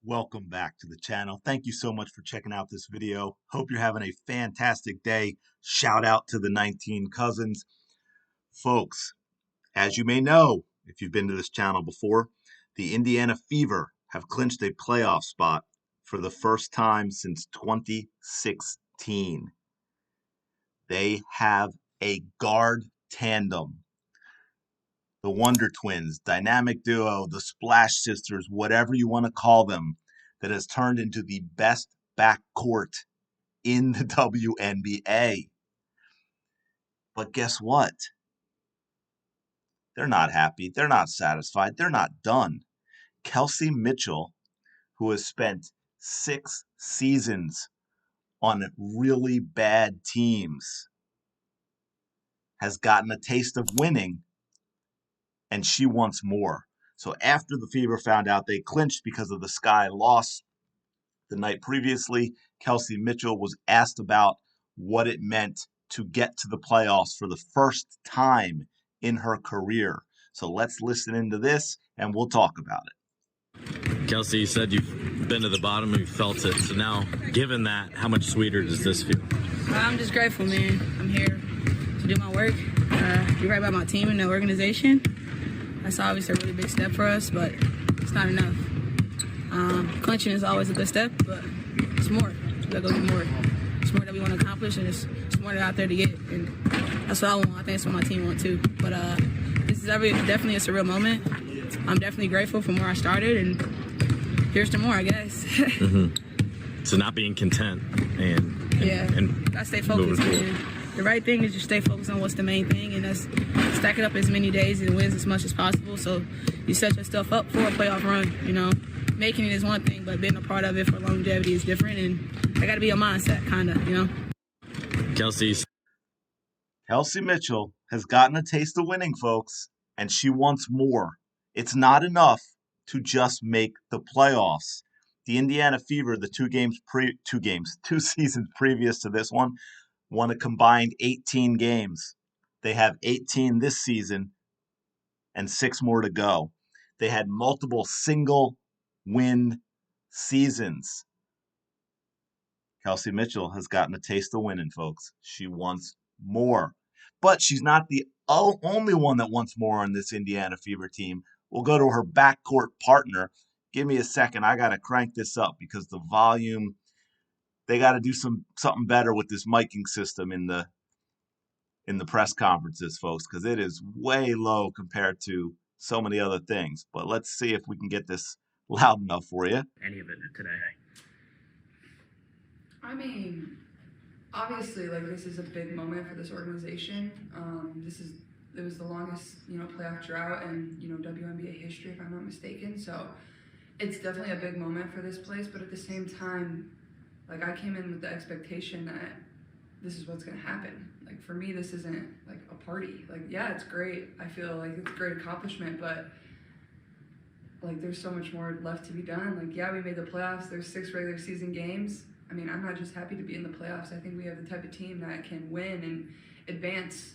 Welcome back to the channel. Thank you so much for checking out this video. Hope you're having a fantastic day. Shout out to the 19 cousins. Folks, as you may know, if you've been to this channel before, the Indiana Fever have clinched a playoff spot for the first time since 2016. They have a guard tandem. The Wonder Twins, dynamic duo, the Splash Sisters, whatever you want to call them, that has turned into the best backcourt in the WNBA. But guess what? They're not happy. They're not satisfied. They're not done. Kelsey Mitchell, who has spent 6 seasons on really bad teams, has gotten a taste of winning, and she wants more. So after the Fever found out they clinched because of the Sky loss the night previously, Kelsey Mitchell was asked about what it meant to get to the playoffs for the first time in her career. So let's listen into this and we'll talk about it. Kelsey, you said you've been to the bottom and you felt it. So now, given that, how much sweeter does this feel? I'm just grateful, man. I'm here to do my work, be right by my team and the organization. That's obviously a really big step for us, but it's not enough. Clinching is always a good step, but it's more. We gotta go do more. It's more that we want to accomplish, and it's more out there to get. And that's what I want. I think that's what my team want too. But this is definitely a surreal moment. I'm definitely grateful from where I started, and here's to more, I guess. So not being content and gotta stay focused, man. The right thing is just stay focused on what's the main thing, and that's stack it up as many days and wins as much as possible. So you set yourself up for a playoff run. You know, making it is one thing, but being a part of it for longevity is different, and I got to be a mindset, kind of, you know. Kelsey Mitchell has gotten a taste of winning, folks, and she wants more. It's not enough to just make the playoffs. The Indiana Fever, the two seasons previous to this one, won a combined 18 games. They have 18 this season and 6 more to go. They had multiple single-win seasons. Kelsey Mitchell has gotten a taste of winning, folks. She wants more. But she's not the only one that wants more on this Indiana Fever team. We'll go to her backcourt partner. Give me a second. I got to crank this up because the volume, they got to do something better with this miking system in the press conferences, folks, because it is way low compared to so many other things. But let's see if we can get this loud enough for you. any of it today? I mean, obviously, like, this is a big moment for this organization. It was the longest, playoff drought in, WNBA history, if I'm not mistaken. So it's definitely a big moment for this place. But at the same time, like, I came in with the expectation that this is what's going to happen. Like, for me, this isn't like a party. Like, yeah, it's great. I feel like it's a great accomplishment, but like, there's so much more left to be done. Like, yeah, we made the playoffs. There's 6 regular season games. I mean, I'm not just happy to be in the playoffs. I think we have the type of team that can win and advance,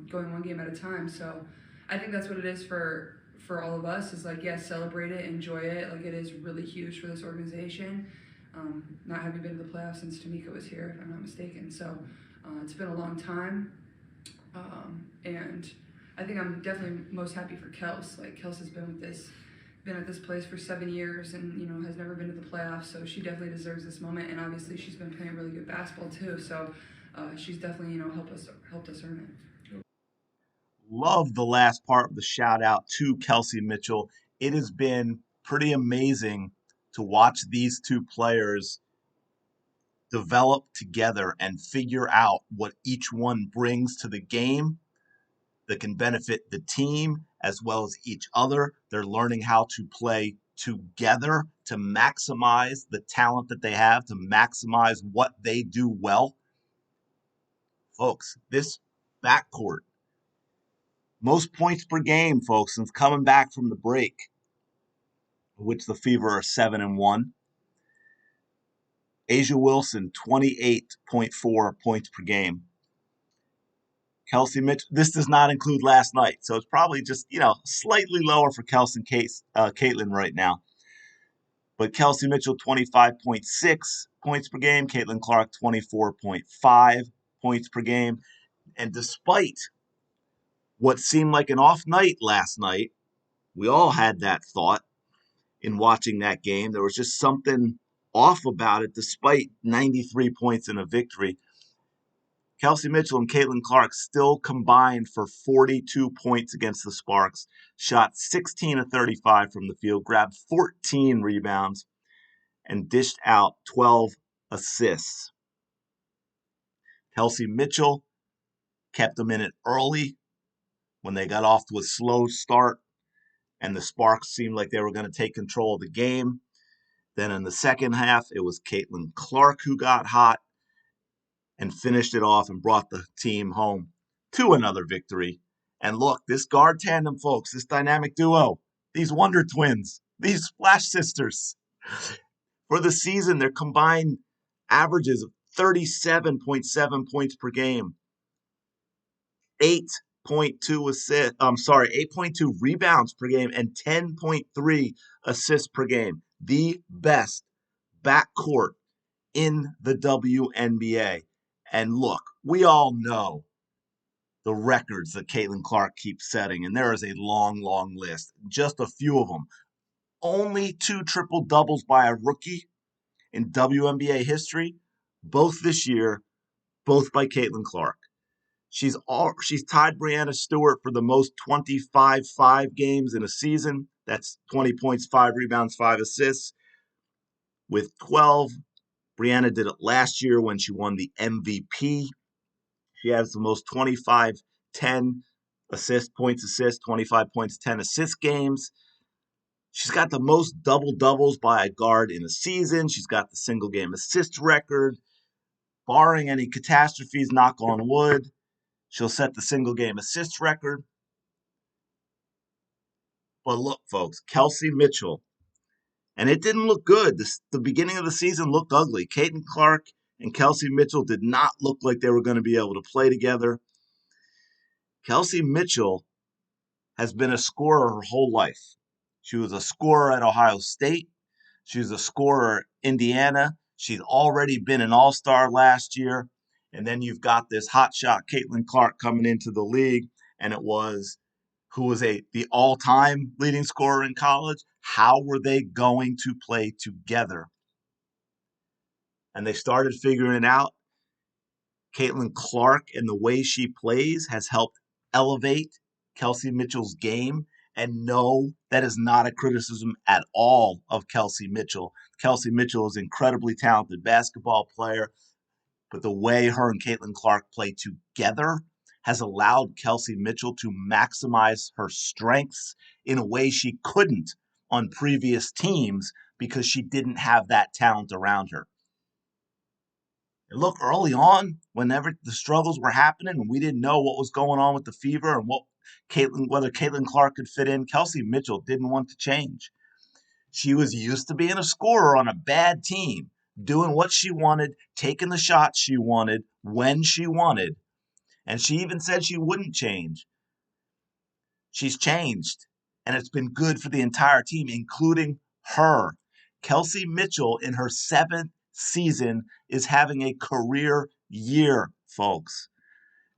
going one game at a time. So I think that's what it is for all of us, is like, yes, celebrate it, enjoy it. Like, it is really huge for this organization. Not having been to the playoffs since Tamika was here, if I'm not mistaken. So it's been a long time. And I think I'm definitely most happy for Kels. Like, Kels has been at this place for 7 years and, has never been to the playoffs. So she definitely deserves this moment. And obviously she's been playing really good basketball too. So she's definitely, helped us earn it. Love the last part of the shout out to Kelsey Mitchell. It has been pretty amazing to watch these two players develop together and figure out what each one brings to the game that can benefit the team as well as each other. They're learning how to play together to maximize the talent that they have, to maximize what they do well. Folks, this backcourt, most points per game, folks, since coming back from the break, which the Fever are 7-1. Asia Wilson, 28.4 points per game. Kelsey Mitchell, this does not include last night, so it's probably just, slightly lower for Kelsey and Caitlin right now. But Kelsey Mitchell, 25.6 points per game. Caitlin Clark, 24.5 points per game. And despite what seemed like an off night last night, we all had that thought in watching that game. There was just something off about it despite 93 points in a victory. Kelsey Mitchell and Caitlin Clark still combined for 42 points against the Sparks, shot 16 of 35 from the field, grabbed 14 rebounds, and dished out 12 assists. Kelsey Mitchell kept them in it early when they got off to a slow start, and the Sparks seemed like they were going to take control of the game. Then in the second half, it was Caitlin Clark who got hot and finished it off and brought the team home to another victory. And look, this guard tandem, folks, this dynamic duo, these Wonder Twins, these Splash Sisters, for the season, their combined averages of 37.7 points per game, 8.2 rebounds per game, and 10.3 assists per game. The best backcourt in the WNBA. And look, we all know the records that Caitlin Clark keeps setting, and there is a long, long list. Just a few of them. Only 2 triple-doubles by a rookie in WNBA history, both this year, both by Caitlin Clark. She's tied Breanna Stewart for the most 25-5 games in a season. That's 20 points, 5 rebounds, 5 assists. With 12, Breanna did it last year when she won the MVP. She has the most 25-10 points, 25 points, 10 assist games. She's got the most double-doubles by a guard in a season. She's got the single-game assist record. Barring any catastrophes, knock on wood, she'll set the single-game assist record. But look, folks, Kelsey Mitchell, and it didn't look good. The beginning of the season looked ugly. Caitlin Clark and Kelsey Mitchell did not look like they were going to be able to play together. Kelsey Mitchell has been a scorer her whole life. She was a scorer at Ohio State. She was a scorer at Indiana. She's already been an all-star last year. And then you've got this hotshot Caitlin Clark coming into the league, and who was the all-time leading scorer in college. How were they going to play together? And they started figuring it out. Caitlin Clark and the way she plays has helped elevate Kelsey Mitchell's game. And no, that is not a criticism at all of Kelsey Mitchell. Kelsey Mitchell is an incredibly talented basketball player, but the way her and Caitlin Clark play together has allowed Kelsey Mitchell to maximize her strengths in a way she couldn't on previous teams because she didn't have that talent around her. And look, early on, whenever the struggles were happening and we didn't know what was going on with the fever and whether Caitlin Clark could fit in, Kelsey Mitchell didn't want to change. She was used to being a scorer on a bad team, doing what she wanted, taking the shots she wanted, when she wanted. And she even said she wouldn't change. She's changed, and it's been good for the entire team, including her. Kelsey Mitchell, in her 7th season, is having a career year, folks.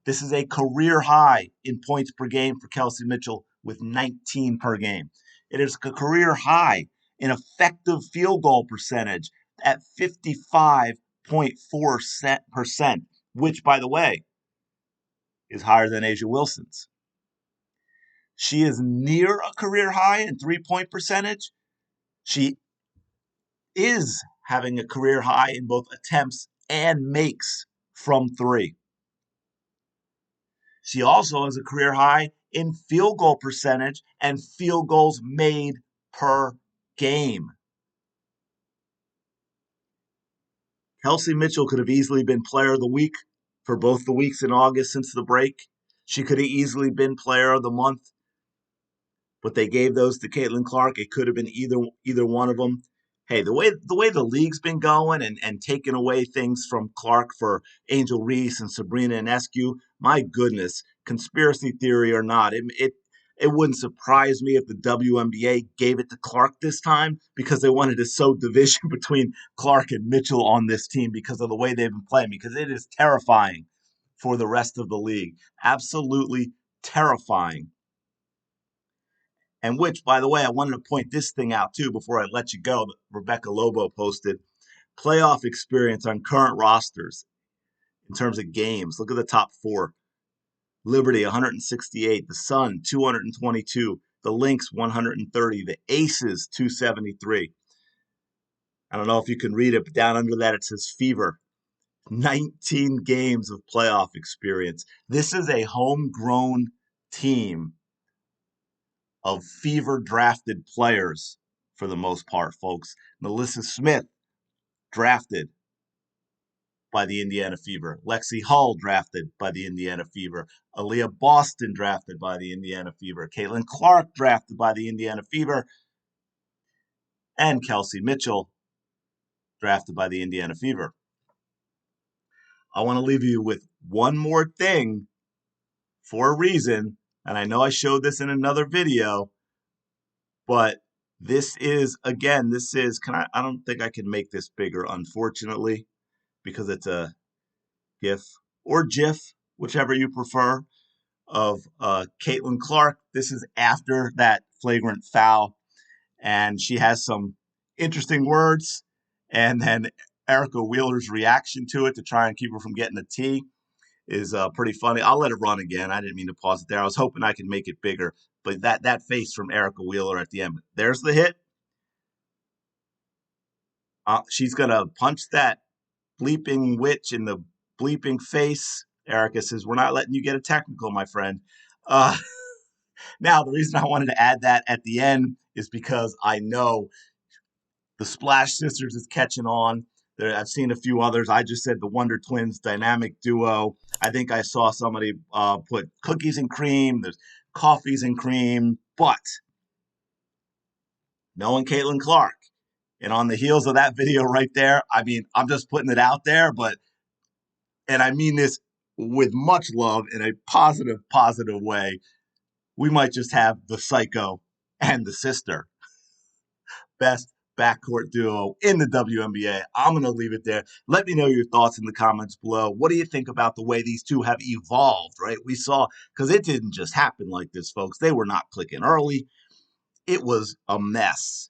This is a career high in points per game for Kelsey Mitchell with 19 per game. It is a career high in effective field goal percentage at 55.4%, which, by the way, is higher than A'ja Wilson's. She is near a career high in three-point percentage. She is having a career high in both attempts and makes from 3. She also has a career high in field goal percentage and field goals made per game. Kelsey Mitchell could have easily been player of the week for both the weeks in August since the break. She could have easily been player of the month, but they gave those to Caitlin Clark. It could have been either one of them. Hey, the way the league's been going and taking away things from Clark for Angel Reese and Sabrina Ionescu, my goodness, conspiracy theory or not, it It wouldn't surprise me if the WNBA gave it to Clark this time because they wanted to sow division between Clark and Mitchell on this team because of the way they've been playing, because it is terrifying for the rest of the league. Absolutely terrifying. And which, by the way, I wanted to point this thing out too before I let you go. Rebecca Lobo posted playoff experience on current rosters in terms of games. Look at the top four. Liberty, 168. The Sun, 222. The Lynx, 130. The Aces, 273. I don't know if you can read it, but down under that it says Fever. 19 games of playoff experience. This is a homegrown team of Fever drafted players for the most part, folks. Melissa Smith, drafted by the Indiana Fever. Lexi Hull, drafted by the Indiana Fever. Aaliyah Boston, drafted by the Indiana Fever. Caitlin Clark, drafted by the Indiana Fever. And Kelsey Mitchell, drafted by the Indiana Fever. I want to leave you with one more thing for a reason, and I know I showed this in another video, but this is, I don't think I can make this bigger, unfortunately, because it's a GIF or GIF, whichever you prefer, of Caitlin Clark. This is after that flagrant foul, and she has some interesting words, and then Erica Wheeler's reaction to it to try and keep her from getting a T is pretty funny. I'll let it run again. I didn't mean to pause it there. I was hoping I could make it bigger, but that face from Erica Wheeler at the end. There's the hit. She's going to punch that bleeping witch in the bleeping face. Erica says, "We're not letting you get a technical, my friend." Now, the reason I wanted to add that at the end is because I know the Splash Sisters is catching on. I've seen a few others. I just said the Wonder Twins dynamic duo. I think I saw somebody put cookies and cream. There's coffees and cream. But knowing Caitlin Clark, and on the heels of that video right there, I mean, I'm just putting it out there, and I mean this with much love in a positive way. We might just have the Psycho and the Sister. Best backcourt duo in the WNBA. I'm going to leave it there. Let me know your thoughts in the comments below. What do you think about the way these two have evolved, right? We saw, because it didn't just happen like this, folks. They were not clicking early. It was a mess.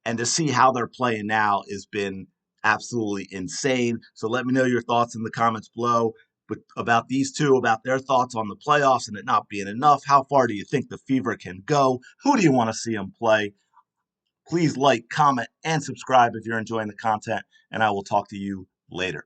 And to see how they're playing now has been absolutely insane. So let me know your thoughts in the comments below about these two, about their thoughts on the playoffs and it not being enough. How far do you think the Fever can go? Who do you want to see them play? Please like, comment, and subscribe if you're enjoying the content, and I will talk to you later.